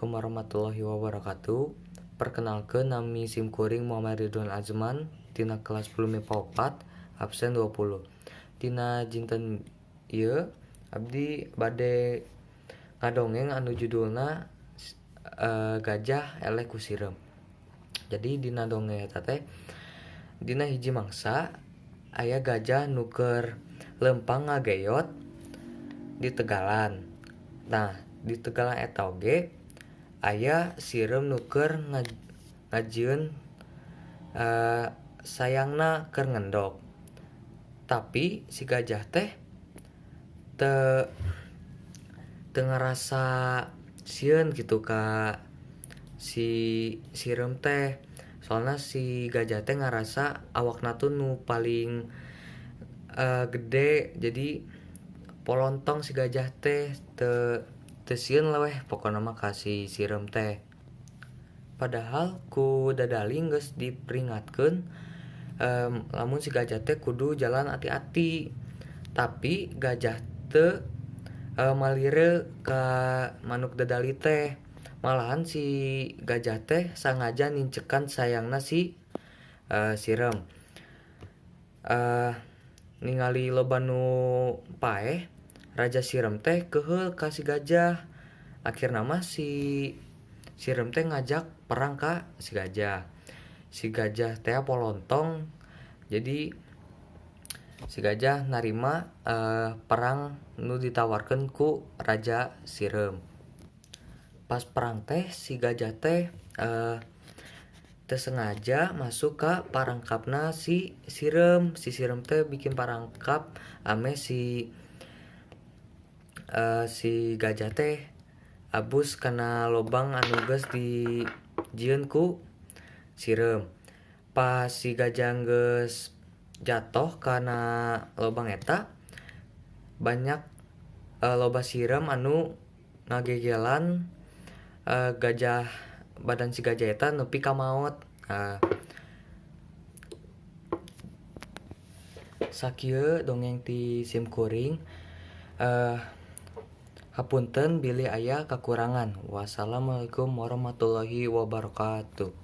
Assalamualaikum warahmatullahi wabarakatuh. Perkenalkan nami simkuring Muhammad Ridwan Azman tina kelas 10 MIPA 4 absen 20. Tina jinten ieu abdi bade ngadongeng anu judulna Gajah Eleh ku Sirem. Jadi dina dongeng eta teh dina hiji mangsa aya gajah nuker lempang ngageyot di tegalan. Nah, di tegalan eta oge aya sirem nuker ngajieun sayangna keur ngendog. Tapi si gajah teh teu ngarasa sieun gitu ka si sirem teh. Soalna si gajah teh ngarasa awakna tuh nu paling gede, jadi polontong si gajah teh teu sieun leweh pokona mah ka si sirem teh. Padahal ku dadali geus diperingatkeun lamun si gajah teh kudu jalan hati-hati. Tapi gajah teu malire ka manuk dadali teh. Malahan si gajah teh sangaja nincekan sayangna si sirem. Ningali loba nu paeh, raja sirem teh keuheul ka si gajah. Akhirna mah si sirem teh ngajak perang ka si gajah. Si gajah teh polontong, jadi si gajah narima perang nu ditawarkeun ku raja sirem. Pas perang teh si gajah teh teu sengaja masuk ka parangkapna si sirem. Si sirem teh bikin parangkap ame si gajah teh abus kana lobang anu geus dijieun ku sirem. Pas si gajah geus jatoh kana lobang eta, banyak loba sirem anu ngagegelan gajah badan si gajah eta nepi ka maot. Sakieu dongeng ti simkuring. Hapunten bilih aya kakurangan. Wassalamualaikum warahmatullahi wabarakatuh.